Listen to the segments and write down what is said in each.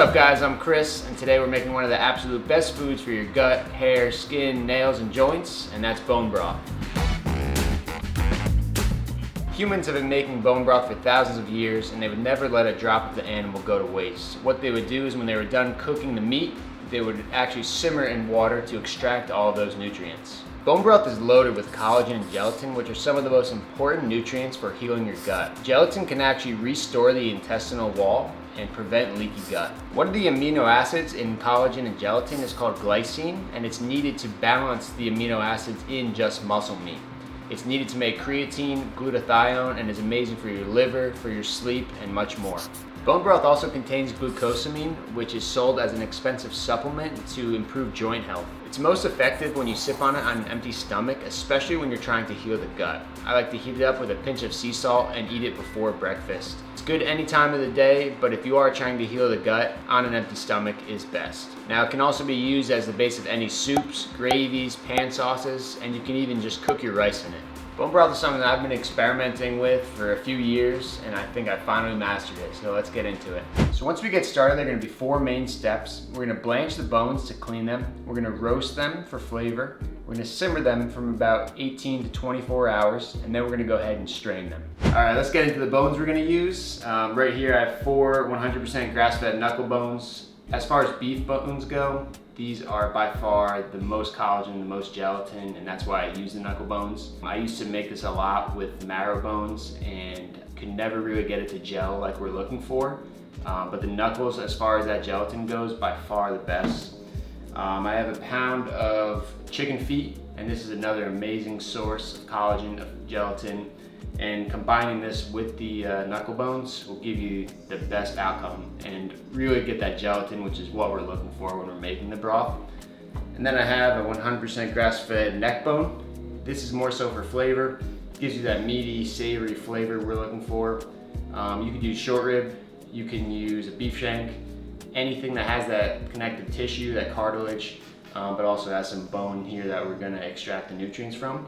up guys, I'm Chris, and today we're making one of the absolute best foods for your gut, hair, skin, nails, and joints, and that's bone broth. Humans have been making bone broth for thousands of years, and they would never let a drop of the animal go to waste. What they would do is when they were done cooking the meat, they would actually simmer in water to extract all of those nutrients. Bone broth is loaded with collagen and gelatin, which are some of the most important nutrients for healing your gut. Gelatin can actually restore the intestinal wall and prevent leaky gut. One of the amino acids in collagen and gelatin is called glycine, and it's needed to balance the amino acids in just muscle meat. It's needed to make creatine, glutathione, and is amazing for your liver, for your sleep, and much more. Bone broth also contains glucosamine, which is sold as an expensive supplement to improve joint health. It's most effective when you sip on it on an empty stomach, especially when you're trying to heal the gut. I like to heat it up with a pinch of sea salt and eat it before breakfast. It's good any time of the day, but if you are trying to heal the gut, on an empty stomach is best. Now, it can also be used as the base of any soups, gravies, pan sauces, and you can even just cook your rice in it. Bone broth is something that I've been experimenting with for a few years, and I think I finally mastered it, so let's get into it. So once we get started, there are gonna be 4 main steps. We're gonna blanch the bones to clean them. We're gonna roast them for flavor. We're gonna simmer them from about 18 to 24 hours, and then we're gonna go ahead and strain them. All right, let's get into the bones we're gonna use. Right here, I have 4 100% grass-fed knuckle bones. As far as beef bones go, these are by far the most collagen, the most gelatin, and that's why I use the knuckle bones. I used to make this a lot with marrow bones and could never really get it to gel like we're looking for. But the knuckles, as far as that gelatin goes, by far the best. I have a pound of chicken feet, and this is another amazing source of collagen, of gelatin. And combining this with the knuckle bones will give you the best outcome and really get that gelatin, which is what we're looking for when we're making the broth. And then I have a 100% grass-fed neck bone. This is more so for flavor. It gives you that meaty, savory flavor we're looking for. You could use short rib, you can use a beef shank, anything that has that connective tissue, that cartilage, but also has some bone here that we're gonna extract the nutrients from.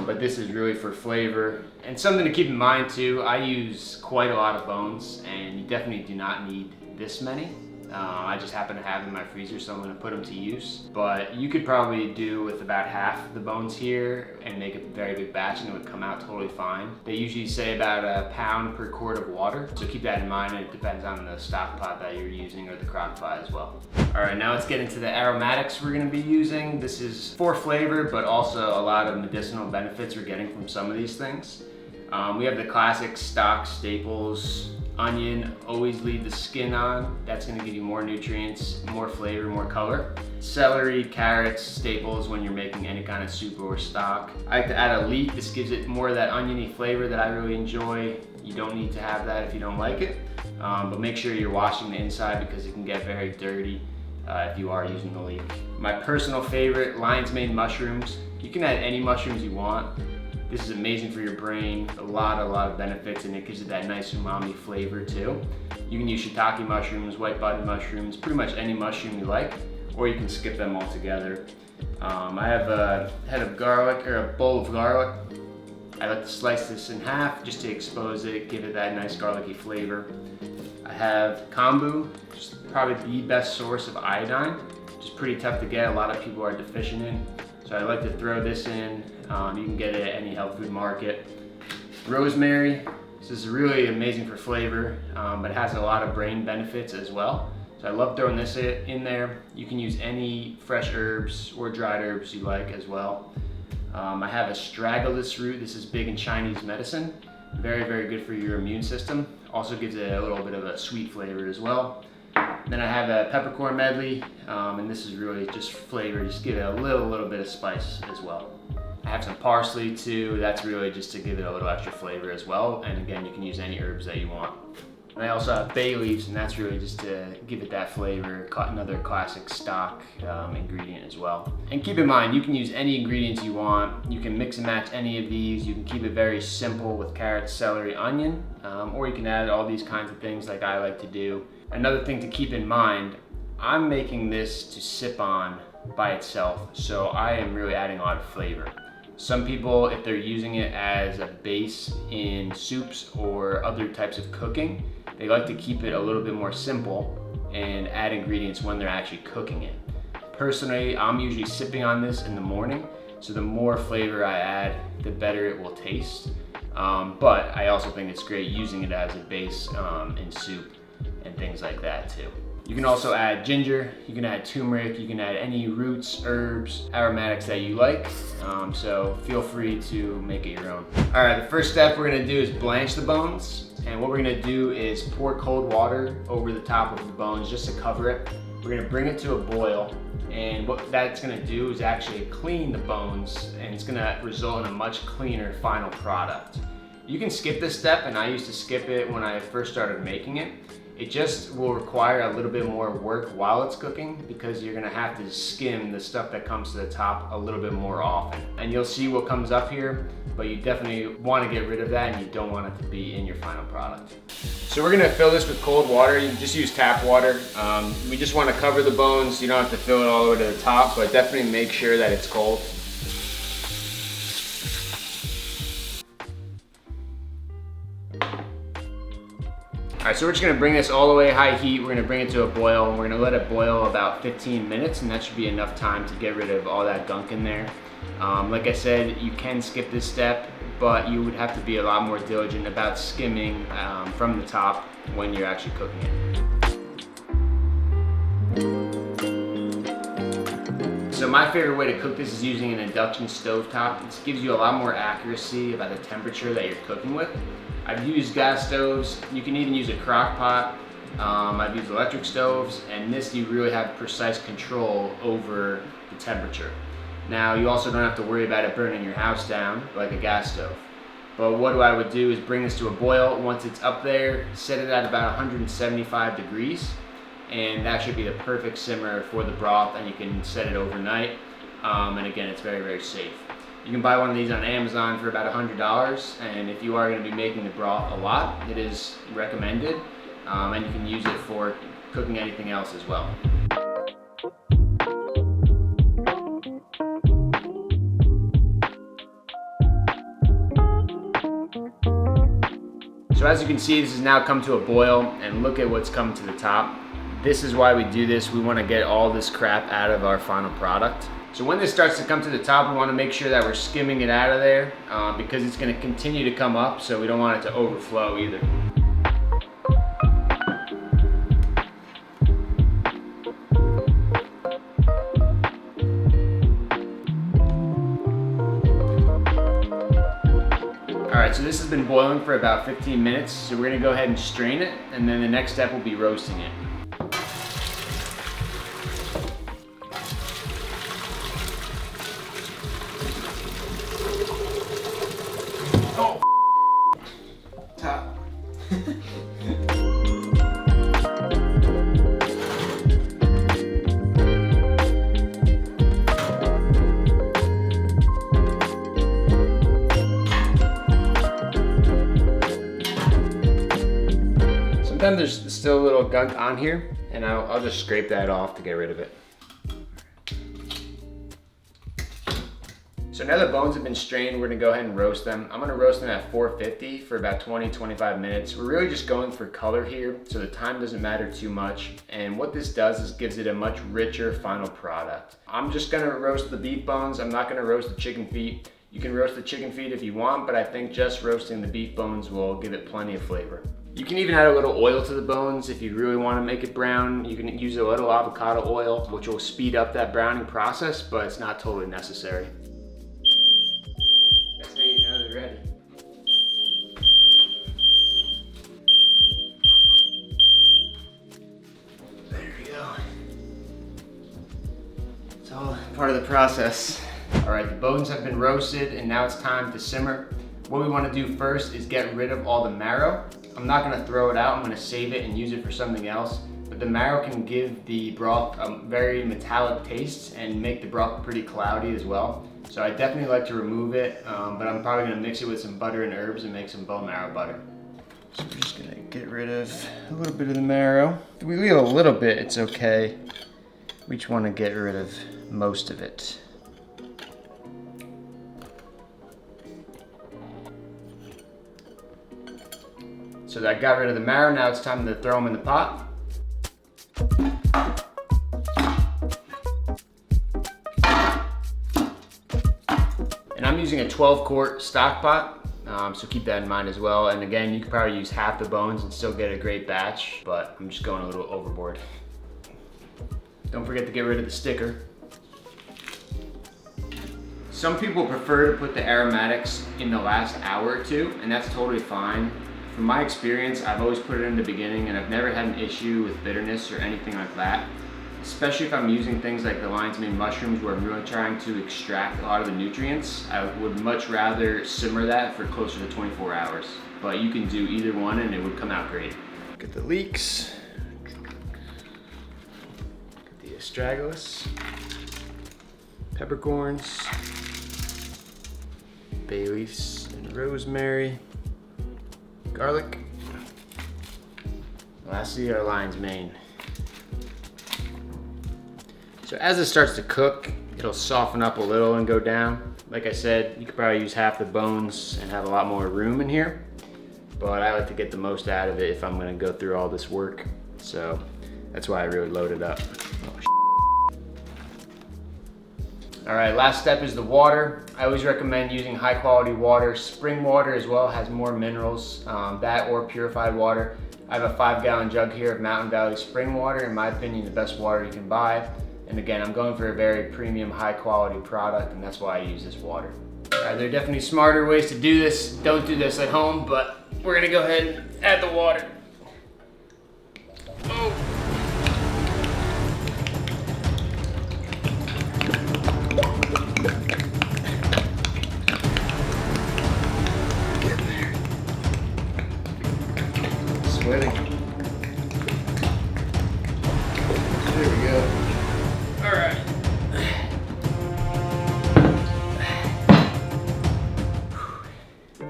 But this is really for flavor. And something to keep in mind too, I use quite a lot of bones, and you definitely do not need this many. I just happen to have them in my freezer, so I'm gonna put them to use. But you could probably do with about half of the bones here and make a very big batch, and it would come out totally fine. They usually say about a pound per quart of water, so keep that in mind, and it depends on the stock pot that you're using or the crock pot as well. All right, now let's get into the aromatics we're gonna be using. This is for flavor, but also a lot of medicinal benefits we're getting from some of these things. We have the classic stock staples. Onion, always leave the skin on. That's gonna give you more nutrients, more flavor, more color. Celery, carrots, staples when you're making any kind of soup or stock. I like to add a leek. This gives it more of that oniony flavor that I really enjoy. You don't need to have that if you don't like it, but make sure you're washing the inside because it can get very dirty if you are using the leek. My personal favorite, lion's mane mushrooms. You can add any mushrooms you want. This is amazing for your brain, a lot of benefits, and it gives it that nice umami flavor too. You can use shiitake mushrooms, white button mushrooms, pretty much any mushroom you like, or you can skip them altogether. I have a head of garlic, or a bowl of garlic. I like to slice this in half just to expose it, give it that nice garlicky flavor. I have kombu, which is probably the best source of iodine, which is pretty tough to get, a lot of people are deficient in. So I like to throw this in. You can get it at any health food market. Rosemary, this is really amazing for flavor, but it has a lot of brain benefits as well. So I love throwing this in there. You can use any fresh herbs or dried herbs you like as well. I have astragalus root. This is big in Chinese medicine. Very, very good for your immune system. Also gives it a little bit of a sweet flavor as well. Then I have a peppercorn medley, and this is really just flavor, just give it a little bit of spice as well. I have some parsley too, that's really just to give it a little extra flavor as well, and again, you can use any herbs that you want. And I also have bay leaves, and that's really just to give it that flavor, another classic stock ingredient as well. And keep in mind, you can use any ingredients you want, you can mix and match any of these, you can keep it very simple with carrots, celery, onion, or you can add all these kinds of things like I like to do. Another thing to keep in mind, I'm making this to sip on by itself, so I am really adding a lot of flavor. Some people, if they're using it as a base in soups or other types of cooking, they like to keep it a little bit more simple and add ingredients when they're actually cooking it. Personally, I'm usually sipping on this in the morning, so the more flavor I add, the better it will taste. But I also think it's great using it as a base in soup and things like that too. You can also add ginger, you can add turmeric, you can add any roots, herbs, aromatics that you like. So feel free to make it your own. All right, the first step we're gonna do is blanch the bones. And what we're gonna do is pour cold water over the top of the bones just to cover it. We're gonna bring it to a boil. And what that's gonna do is actually clean the bones, and it's gonna result in a much cleaner final product. You can skip this step, and I used to skip it when I first started making it. It just will require a little bit more work while it's cooking because you're gonna have to skim the stuff that comes to the top a little bit more often. And you'll see what comes up here, but you definitely wanna get rid of that and you don't want it to be in your final product. So we're gonna fill this with cold water. You can just use tap water. We just wanna cover the bones. You don't have to fill it all the way to the top, but definitely make sure that it's cold. All right, so we're just gonna bring this all the way high heat. We're gonna bring it to a boil. We're gonna let it boil about 15 minutes, and that should be enough time to get rid of all that gunk in there. Like I said, you can skip this step, but you would have to be a lot more diligent about skimming from the top when you're actually cooking it. So my favorite way to cook this is using an induction stovetop. This gives you a lot more accuracy about the temperature that you're cooking with. I've used gas stoves. You can even use a crock pot. I've used electric stoves, and this you really have precise control over the temperature. Now you also don't have to worry about it burning your house down like a gas stove. But what I would do is bring this to a boil. Once it's up there, set it at about 175 degrees, and that should be the perfect simmer for the broth, and you can set it overnight. And again, it's very, very safe. You can buy one of these on Amazon for about $100, and if you are going to be making the broth a lot, it is recommended, and you can use it for cooking anything else as well. So as you can see, this has now come to a boil, and look at what's come to the top. This is why we do this. We want to get all this crap out of our final product. So when this starts to come to the top, we want to make sure that we're skimming it out of there because it's going to continue to come up, so we don't want it to overflow either. Alright, so this has been boiling for about 15 minutes, so we're going to go ahead and strain it, and then the next step will be roasting it. Oh, top. Sometimes there's still a little gunk on here, and I'll just scrape that off to get rid of it. So now the bones have been strained, we're gonna go ahead and roast them. I'm gonna roast them at 450 for about 20-25 minutes. We're really just going for color here, so the time doesn't matter too much. And what this does is gives it a much richer final product. I'm just gonna roast the beef bones. I'm not gonna roast the chicken feet. You can roast the chicken feet if you want, but I think just roasting the beef bones will give it plenty of flavor. You can even add a little oil to the bones if you really want to make it brown. You can use a little avocado oil, which will speed up that browning process, but it's not totally necessary. That's how you know they're ready. There we go. It's all part of the process. All right, the bones have been roasted, and now it's time to simmer. What we want to do first is get rid of all the marrow. I'm not going to throw it out, I'm going to save it and use it for something else. But the marrow can give the broth a very metallic taste and make the broth pretty cloudy as well. So I definitely like to remove it, but I'm probably going to mix it with some butter and herbs and make some bone marrow butter. So we're just going to get rid of a little bit of the marrow. If we leave a little bit, it's okay. We just want to get rid of most of it. So I got rid of the marrow, now it's time to throw them in the pot. And I'm using a 12-quart stock pot, so keep that in mind as well. And again, you could probably use half the bones and still get a great batch, but I'm just going a little overboard. Don't forget to get rid of the sticker. Some people prefer to put the aromatics in the last hour or two, and that's totally fine. From my experience, I've always put it in the beginning, and I've never had an issue with bitterness or anything like that. Especially if I'm using things like the lion's mane mushrooms, where I'm really trying to extract a lot of the nutrients. I would much rather simmer that for closer to 24 hours. But you can do either one and it would come out great. Get the leeks. Get the astragalus. Peppercorns. Bay leaves and rosemary. Garlic. Lastly, our lion's mane. So as it starts to cook, it'll soften up a little and go down. Like I said, you could probably use half the bones and have a lot more room in here, but I like to get the most out of it if I'm gonna go through all this work. So that's why I really load it up. All right, last step is the water. I always recommend using high quality water. Spring water as well has more minerals, that or purified water. I have a 5-gallon jug here of Mountain Valley spring water. In my opinion, the best water you can buy. And again, I'm going for a very premium, high quality product, and that's why I use this water. All right, there are definitely smarter ways to do this. Don't do this at home, but we're gonna go ahead and add the water. Oh. Sweating. There we go. All right.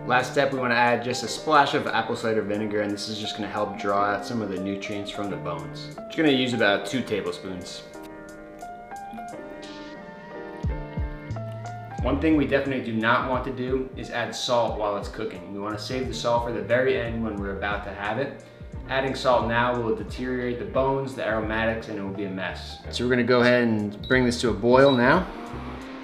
Last step, we want to add just a splash of apple cider vinegar, and this is just going to help draw out some of the nutrients from the bones. Just going to use about 2 tablespoons. One thing we definitely do not want to do is add salt while it's cooking. We want to save the salt for the very end when we're about to have it. Adding salt now will deteriorate the bones, the aromatics, and it will be a mess. So we're gonna go ahead and bring this to a boil now.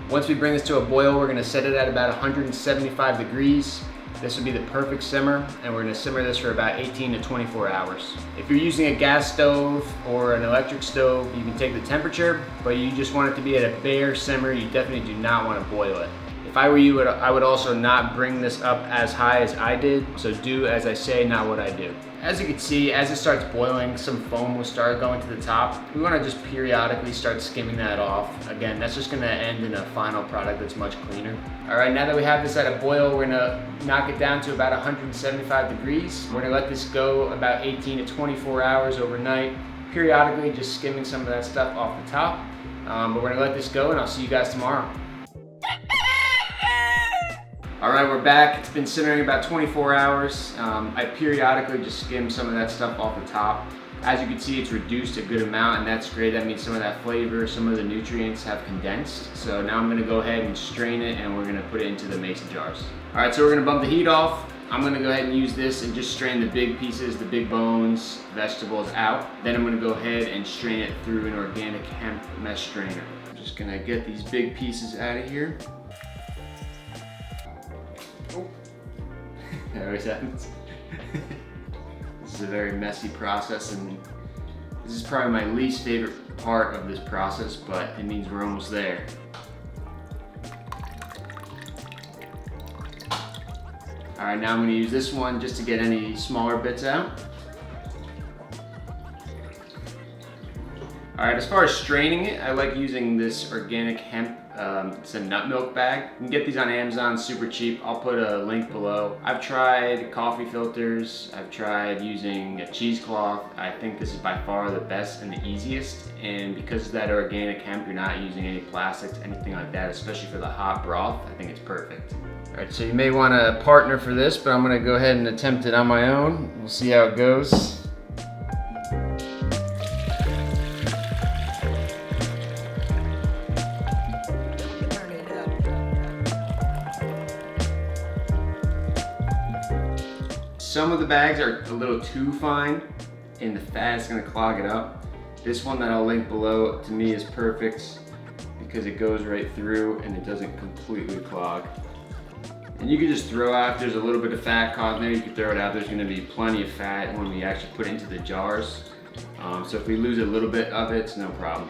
Once we bring this to a boil, we're gonna set it at about 175 degrees. This would be the perfect simmer, and we're gonna simmer this for about 18 to 24 hours. If you're using a gas stove or an electric stove, you can take the temperature, but you just want it to be at a bare simmer. You definitely do not wanna boil it. If I were you, I would also not bring this up as high as I did, so do as I say, not what I do. As you can see, as it starts boiling, some foam will start going to the top. We want to just periodically start skimming that off. Again, that's just going to end in a final product that's much cleaner. All right, now that we have this at a boil, we're going to knock it down to about 175 degrees. We're going to let this go about 18 to 24 hours overnight, periodically just skimming some of that stuff off the top. But we're going to let this go, and I'll see you guys tomorrow. All right, we're back. It's been simmering about 24 hours. I periodically just skim some of that stuff off the top. As you can see, it's reduced a good amount, and that's great. That means some of that flavor, some of the nutrients have condensed. So now I'm gonna go ahead and strain it, and we're gonna put it into the mason jars. All right, so we're gonna bump the heat off. I'm gonna go ahead and use this and just strain the big pieces, the big bones, vegetables out. Then I'm gonna go ahead and strain it through an organic hemp mesh strainer. I'm just gonna get these big pieces out of here. Oh. That always happens. This is a very messy process, and this is probably my least favorite part of this process, but it means we're almost there. All right, now I'm gonna use this one just to get any smaller bits out. All right, as far as straining it, I like using this organic hemp. It's a nut milk bag. You can get these on Amazon, super cheap. I'll put a link below. I've tried coffee filters. I've tried using a cheesecloth. I think this is by far the best and the easiest. And because of that organic hemp, you're not using any plastics, anything like that, especially for the hot broth. I think it's perfect. All right, so you may want a partner for this, but I'm gonna go ahead and attempt it on my own. We'll see how it goes. Some of the bags are a little too fine and the fat is gonna clog it up. This one that I'll link below, to me, is perfect because it goes right through and it doesn't completely clog. And you can just throw out, if there's a little bit of fat caught in there, you can throw it out. There's gonna be plenty of fat when we actually put it into the jars. So if we lose a little bit of it, it's no problem.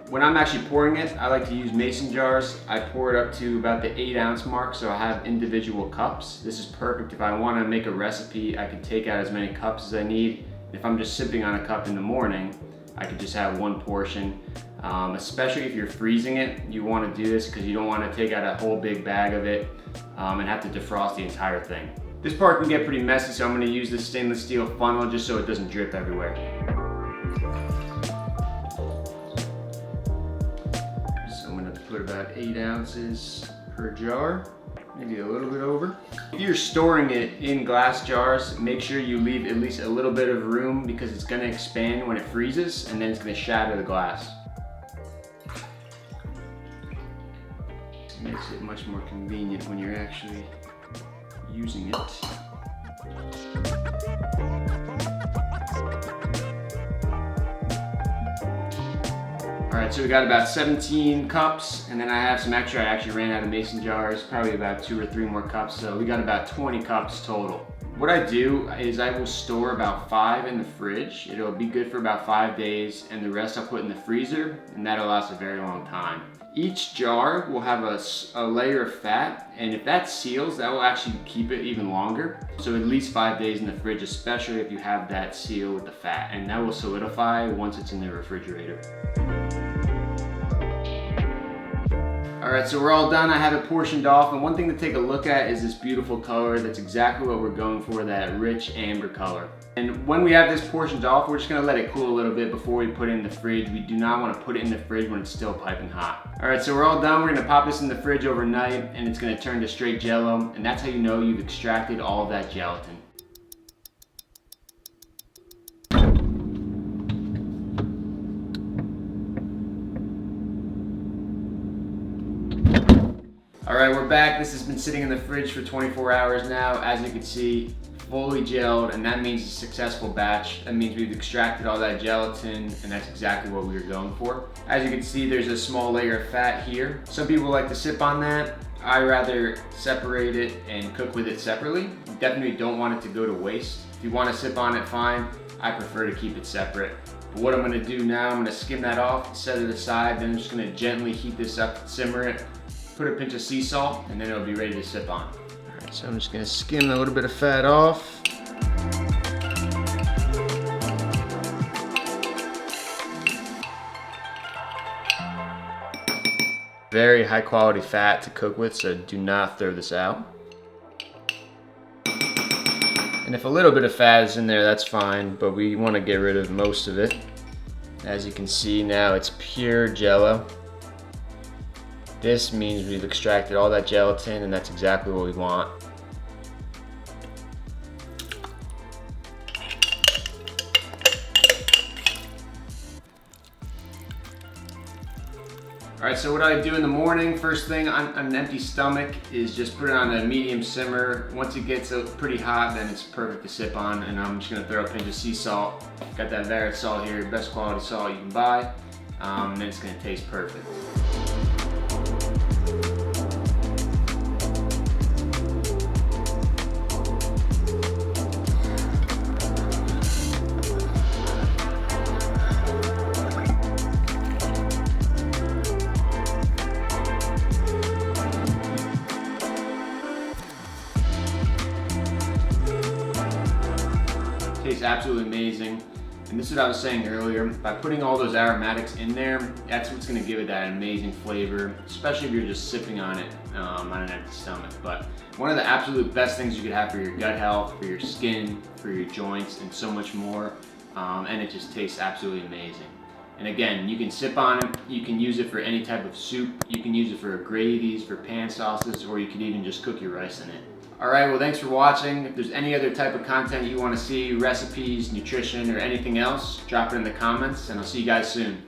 When I'm actually pouring it, I like to use mason jars. I pour it up to about the 8-ounce mark, so I have individual cups. This is perfect. If I wanna make a recipe, I can take out as many cups as I need. If I'm just sipping on a cup in the morning, I could just have one portion. Especially if you're freezing it, you wanna do this because you don't wanna take out a whole big bag of it and have to defrost the entire thing. This part can get pretty messy, so I'm gonna use this stainless steel funnel just so it doesn't drip everywhere. Put about 8 ounces per jar, maybe a little bit over. If you're storing it in glass jars, make sure you leave at least a little bit of room because it's gonna expand when it freezes and then it's gonna shatter the glass. It makes it much more convenient when you're actually using it. Alright, so we got about 17 cups, and then I have some extra. I actually ran out of mason jars, probably about 2 or 3 more cups, so we got about 20 cups total. What I do is I will store about 5 in the fridge. It'll be good for about 5 days, and the rest I'll put in the freezer, and that'll last a very long time. Each jar will have a layer of fat, and if that seals, that will actually keep it even longer. So at least 5 days in the fridge, especially if you have that seal with the fat, and that will solidify once it's in the refrigerator. Alright, so we're all done. I have it portioned off, and one thing to take a look at is this beautiful color. That's exactly what we're going for, that rich amber color. And when we have this portioned off, we're just gonna let it cool a little bit before we put it in the fridge. We do not wanna put it in the fridge when it's still piping hot. Alright, so we're all done. We're gonna pop this in the fridge overnight, and it's gonna turn to straight jello, and that's how you know you've extracted all of that gelatin. Alright, we're back. This has been sitting in the fridge for 24 hours now. As you can see, fully gelled, and that means a successful batch. That means we've extracted all that gelatin, and that's exactly what we were going for. As you can see, there's a small layer of fat here. Some people like to sip on that. I rather separate it and cook with it separately. You definitely don't want it to go to waste. If you want to sip on it, fine. I prefer to keep it separate. But what I'm gonna do now, I'm gonna skim that off, set it aside, then I'm just gonna gently heat this up, simmer it, put a pinch of sea salt, and then it'll be ready to sip on. All right, so I'm just gonna skim a little bit of fat off. Very high quality fat to cook with, so do not throw this out. And if a little bit of fat is in there, that's fine, but we wanna get rid of most of it. As you can see now, it's pure jello. This means we've extracted all that gelatin, and that's exactly what we want. Alright, so what I do in the morning, first thing on an empty stomach, is just put it on a medium simmer. Once it gets pretty hot, then it's perfect to sip on, and I'm just gonna throw a pinch of sea salt. Got that Barrett salt here, best quality salt you can buy, and then it's gonna taste perfect. Tastes absolutely amazing. And this is what I was saying earlier, by putting all those aromatics in there, that's what's gonna give it that amazing flavor, especially if you're just sipping on it on an empty stomach. But one of the absolute best things you could have for your gut health, for your skin, for your joints, and so much more. And it just tastes absolutely amazing. And again, you can sip on it, you can use it for any type of soup, you can use it for gravies, for pan sauces, or you can even just cook your rice in it. Alright, well, thanks for watching. If there's any other type of content you want to see, recipes, nutrition, or anything else, drop it in the comments, and I'll see you guys soon.